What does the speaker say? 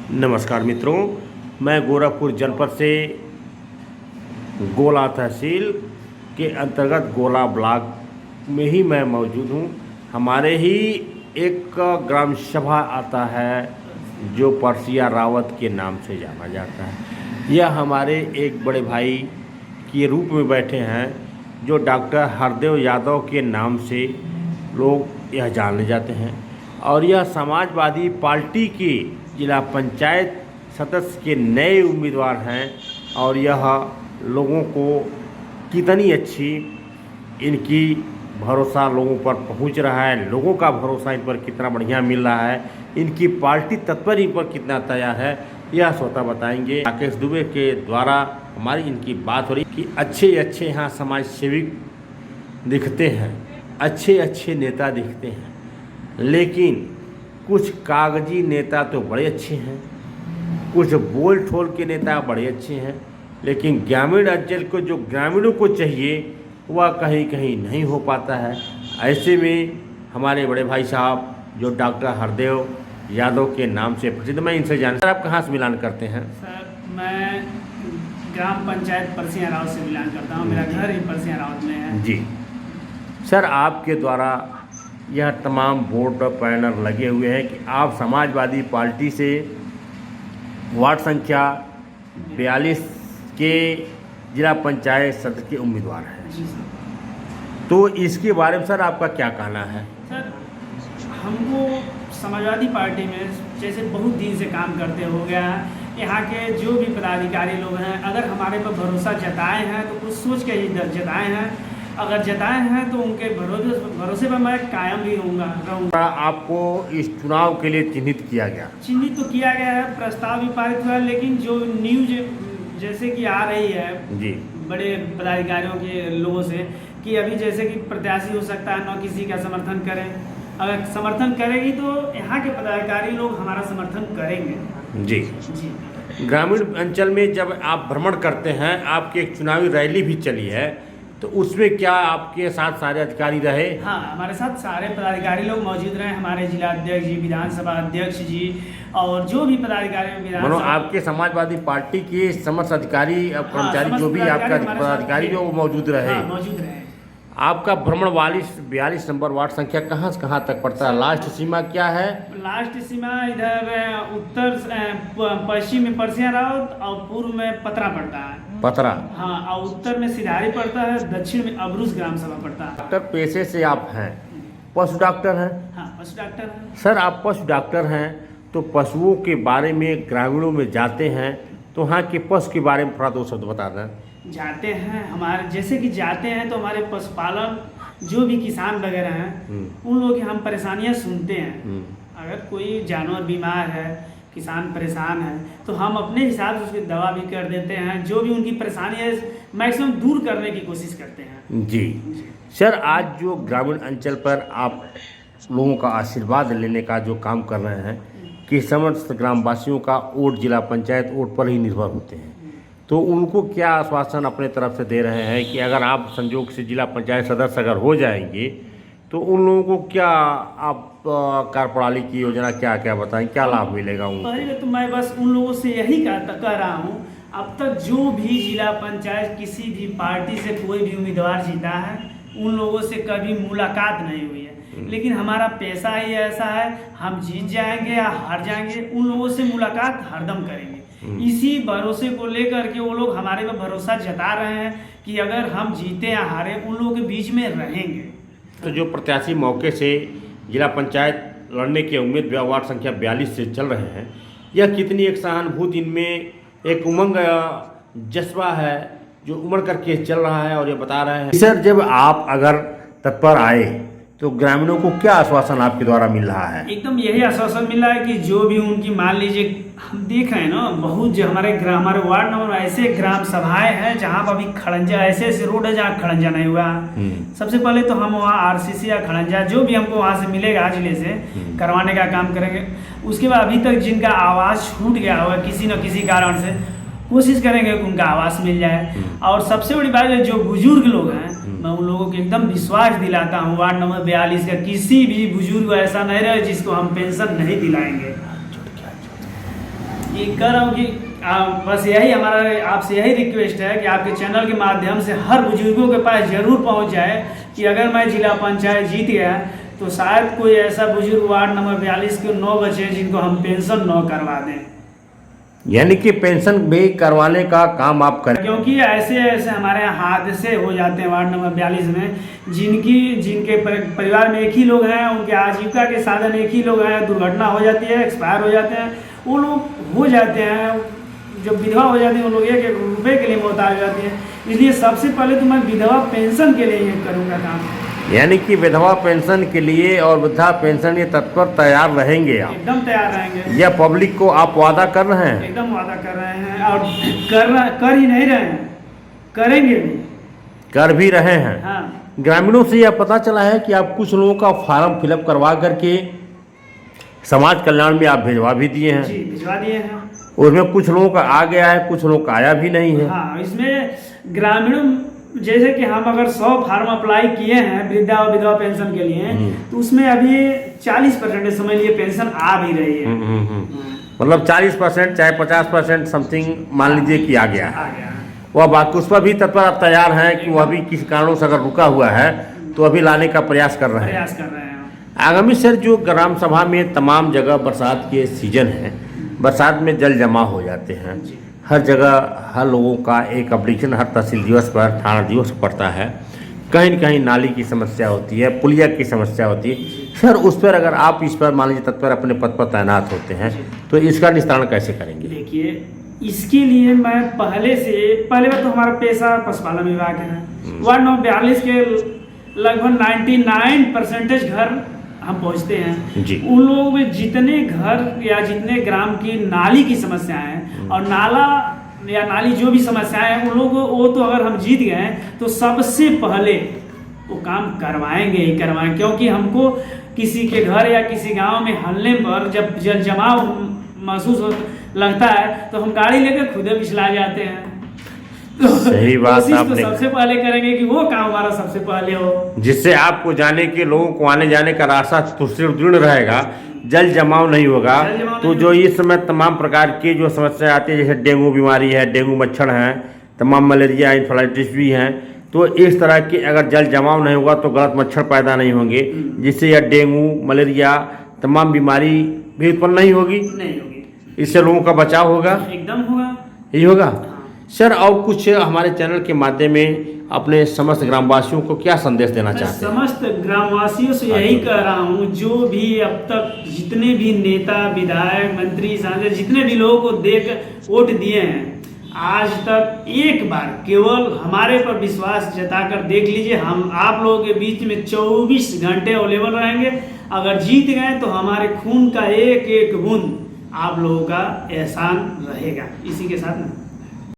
नमस्कार मित्रों, मैं गोरखपुर जनपद से गोला तहसील के अंतर्गत गोला ब्लॉक में ही मैं मौजूद हूँ। हमारे ही एक ग्राम सभा आता है जो परसिया रावत के नाम से जाना जाता है। यह हमारे एक बड़े भाई के रूप में बैठे हैं जो डॉक्टर हरदेव यादव के नाम से लोग यह जाने जाते हैं, और यह समाजवादी पार्टी के जिला पंचायत सदस्य के नए उम्मीदवार हैं। और यह लोगों को कितनी अच्छी इनकी भरोसा लोगों पर पहुंच रहा है, लोगों का भरोसा इन पर कितना बढ़िया मिल रहा है, इनकी पार्टी तत्पर इन पर कितना तैयार है, यह स्वतः बताएंगे। राकेश दुबे के द्वारा हमारी इनकी बात हो रही कि अच्छे अच्छे यहाँ समाज सेविक दिखते हैं, अच्छे अच्छे नेता दिखते हैं, लेकिन कुछ कागजी नेता तो बड़े अच्छे हैं, कुछ बोल ठोल के नेता बड़े अच्छे हैं, लेकिन ग्रामीण अंचल को जो ग्रामीणों को चाहिए वह कहीं कहीं नहीं हो पाता है। ऐसे में हमारे बड़े भाई साहब जो डॉक्टर हरदेव यादव के नाम से प्रसिद्ध, मैं इनसे जानना, सर आप कहाँ से मिलान करते हैं? सर मैं ग्राम पंचायत परसिया रावत से मिलान करता हूँ, मेरा घर ही परसिया रावत में है। जी सर, आपके द्वारा यह तमाम बोर्ड और पैनल लगे हुए हैं कि आप समाजवादी पार्टी से वार्ड संख्या 42 के जिला पंचायत सदस्य के उम्मीदवार हैं। जी सर। तो इसके बारे में सर आपका क्या कहना है? सर हमको समाजवादी पार्टी में जैसे बहुत दिन से काम करते हो गया है, यहाँ के जो भी पदाधिकारी लोग हैं अगर हमारे पर भरोसा जताए हैं तो कुछ सोच के ही जताए हैं, अगर जताए हैं तो उनके भरोसे पर मैं कायम भी रहूँगा। आपको इस चुनाव के लिए चिन्हित किया गया? चिन्हित तो किया गया है, प्रस्ताव भी पारित हुआ है, लेकिन जो न्यूज जैसे कि आ रही है जी बड़े पदाधिकारियों के लोगों से कि अभी जैसे कि प्रत्याशी हो सकता है न किसी का समर्थन करें, अगर समर्थन करेगी तो यहाँ के पदाधिकारी लोग हमारा समर्थन करेंगे। जी जी। ग्रामीण अंचल में जब आप भ्रमण करते हैं, आपकी एक चुनावी रैली भी चली है, तो उसमें क्या आपके साथ सारे अधिकारी रहे? हाँ, हमारे साथ सारे पदाधिकारी लोग मौजूद रहे, हमारे जिला अध्यक्ष जी, विधानसभा अध्यक्ष जी और जो भी पदाधिकारी मानो आपके समाजवादी पार्टी के समस्त अधिकारी और कर्मचारी जो भी आपका पदाधिकारी जो मौजूद रहे। मौजूद रहे। आपका भ्रमण 42 नंबर वार्ड संख्या कहाँ से कहाँ तक पड़ता है? लास्ट सीमा क्या है? लास्ट सीमा इधर उत्तर पश्चिम में परसिया रावत और पूर्व में पतरा पड़ता है। पतरा? हाँ, और उत्तर में सिधारी पड़ता है, दक्षिण में अबरूस ग्राम सभा पड़ता है। डॉक्टर पेशे से आप हैं, पशु डॉक्टर हैं? हाँ, पशु डॉक्टर हैं। सर आप पशु डॉक्टर हैं तो पशुओं के बारे में ग्रामीणों में जाते हैं, तो वहाँ के पशु के बारे में थोड़ा दो शब्द बता दें। जाते हैं, हमारे जैसे कि जाते हैं तो हमारे पशुपालक जो भी किसान वगैरह हैं उन लोगों की हम परेशानियां सुनते हैं। अगर कोई जानवर बीमार है, किसान परेशान है, तो हम अपने हिसाब से उसकी दवा भी कर देते हैं, जो भी उनकी परेशानी है मैक्सिमम दूर करने की कोशिश करते हैं। जी सर, आज जो ग्रामीण अंचल पर आप लोगों का आशीर्वाद लेने का जो काम कर रहे हैं कि समस्त ग्रामवासियों का वोट जिला पंचायत वोट पर ही निर्भर होते हैं, तो उनको क्या आश्वासन अपने तरफ से दे रहे हैं कि अगर आप संजोग से जिला पंचायत सदस्य अगर हो जाएंगे तो उन लोगों को क्या आप कार्यप्रणाली की योजना क्या क्या बताएं, क्या लाभ मिलेगा उनको? पहले तो मैं बस उन लोगों से यही कह रहा हूँ, अब तक जो भी जिला पंचायत किसी भी पार्टी से कोई भी उम्मीदवार जीता है उन लोगों से कभी मुलाकात नहीं हुई है, लेकिन हमारा पैसा ही ऐसा है, हम जीत जाएंगे या हार जाएंगे उन लोगों से मुलाकात हरदम करेंगे। इसी भरोसे को लेकर के वो लोग हमारे पर भरोसा जता रहे हैं कि अगर हम जीते या हारे उन लोगों के बीच में रहेंगे। तो जो प्रत्याशी मौके से जिला पंचायत लड़ने के उम्मीद वार्ड संख्या 42 से चल रहे हैं, यह कितनी एक सहानुभूति, इनमें एक उमंग जज्बा है जो उमड़ करके चल रहा है, और ये बता रहे हैं सर जब आप अगर तत्पर आए तो ग्रामीणों को क्या आश्वासन आपके द्वारा मिल रहा है? एकदम यही आश्वासन मिल रहा है कि जो भी उनकी मान लीजिए हम देख रहे हैं ना, बहुत जो हमारे वार्ड नंबर ऐसे ग्राम सभाएं हैं जहाँ पर अभी खड़ंजा ऐसे रोड है जहाँ खड़ंजा नहीं हुआ। सबसे पहले तो हम वहाँ आरसीसी या खड़ंजा जो भी हमको वहाँ से मिलेगा जिले से करवाने का काम करेंगे। उसके बाद अभी तक जिनका आवास छूट गया हुआ किसी न किसी कारण से, कोशिश करेंगे कि उनका आवास मिल जाए। और सबसे बड़ी बात है जो बुजुर्ग लोग हैं मैं उन लोगों को एकदम विश्वास दिलाता हूँ, वार्ड नंबर 42 का किसी भी बुजुर्ग ऐसा नहीं रहे जिसको हम पेंशन नहीं दिलाएंगे। ये कर रहा हूँ कि बस यही हमारा आपसे यही रिक्वेस्ट है कि आपके चैनल के माध्यम से हर बुजुर्गों के पास जरूर पहुंच जाए कि अगर मैं जिला पंचायत जीत गया तो शायद कोई ऐसा बुजुर्ग वार्ड नंबर 42 के 9 बचे जिनको हम पेंशन न करवा दें, यानी कि पेंशन भी करवाने का काम आप करें, क्योंकि ऐसे ऐसे हमारे यहाँ हादसे हो जाते हैं वार्ड नंबर 42 में, जिनके परिवार में एक ही लोग हैं, उनके आजीविका के साधन एक ही लोग हैं, दुर्घटना हो जाती है, एक्सपायर हो जाते हैं, वो लोग हो जाते हैं, जब विधवा हो जाती है वो लोग 1-1 रुपये के लिए मोहताज हो जाती है। इसलिए सबसे पहले तो मैं विधवा पेंशन के लिए ये करूँगा काम, यानी कि विधवा पेंशन के लिए और वृद्धा पेंशन ये तत्पर तैयार रहेंगे आप? एकदम तैयार रहेंगे। या पब्लिक को आप वादा कर रहे हैं? एकदम वादा कर रहे हैं, और कर ही नहीं रहे हैं, करेंगे भी, कर भी रहे हैं। हाँ। ग्रामीणों से यह पता चला है कि आप कुछ लोगों का फार्म फिलअप करवा करके समाज कल्याण में आप भिजवा भी दिए हैं। जी भिजवा दिए हैं। उसमें कुछ लोगों का आ गया है, कुछ लोगों का आया भी नहीं है। हाँ, इसमें ग्रामीणों जैसे कि हम अगर 100 फार्म अप्लाई किए हैं वृद्धा और विधवा पेंशन के लिए, तो उसमें अभी 40% समझ लिए पेंशन आ भी रही है। मतलब 40% चाहे 50% समथिंग मान लीजिए कि आ गया आ है, गया है। वह बात उस पर भी तत्पर आप तैयार हैं कि वह भी किसी कारणों से अगर रुका हुआ है तो अभी लाने का प्रयास कर रहे हैं। प्रयास कर रहे हैं। आगामी सर जो ग्राम सभा में तमाम जगह बरसात के सीजन है, बरसात में जल जमा हो जाते हैं, हर जगह हर लोगों का एक एप्लीकेशन हर तहसील दिवस पर थाना दिवस पड़ता है, कहीं न कहीं नाली की समस्या होती है, पुलिया की समस्या होती है। सर उस पर अगर आप इस पर मान लीजिए तत्पर अपने पद पर तैनात होते हैं तो इसका निस्तारण कैसे करेंगे? देखिए, इसके लिए मैं पहले बार तो हमारा पेशा पशुपालन विभाग है। वार्ड नंबर 42 के लगभग 99% घर हम पहुंचते हैं जी। उन लोगों में जितने घर या जितने ग्राम की नाली की समस्या है और नाला या नाली जो भी समस्याएं हैं उन लोगों को, वो तो अगर हम जीत गए तो सबसे पहले वो काम करवाएंगे ही करवाएंगे, क्योंकि हमको किसी के घर या किसी गांव में हलने पर जब जल जमाव महसूस लगता है तो हम गाड़ी लेकर खुदे पिछला जाते हैं। तो सही बात कोशिश तो आपने सबसे पहले करेंगे कि वो काम हमारा सबसे पहले हो, जिससे आपको जाने के लोगों को आने जाने का रास्ता सुदृढ़ रहेगा, जल जमाव नहीं होगा। तो जो इस समय तमाम प्रकार की जो समस्या आती है, जैसे डेंगू बीमारी है, डेंगू मच्छर हैं, तमाम मलेरिया इन्फ्लुएंजा भी हैं, तो इस तरह की अगर जल जमाव नहीं होगा तो गलत मच्छर पैदा नहीं होंगे, जिससे यह डेंगू मलेरिया तमाम बीमारी भी उत्पन्न नहीं होगी। इससे लोगों का बचाव होगा, एकदम होगा, यही होगा। सर और कुछ हमारे चैनल के माध्यम में अपने समस्त ग्रामवासियों को क्या संदेश देना चाहते हैं? समस्त ग्रामवासियों से यही कह रहा हूँ, जो भी अब तक जितने भी नेता विधायक मंत्री सांसद जितने भी लोगों को देख वोट दिए हैं, आज तक एक बार केवल हमारे पर विश्वास जताकर देख लीजिए। हम आप लोगों के बीच में 24 घंटे अवेलेबल रहेंगे। अगर जीत गए तो हमारे खून का एक एक बूंद आप लोगों का एहसान रहेगा। इसी के साथ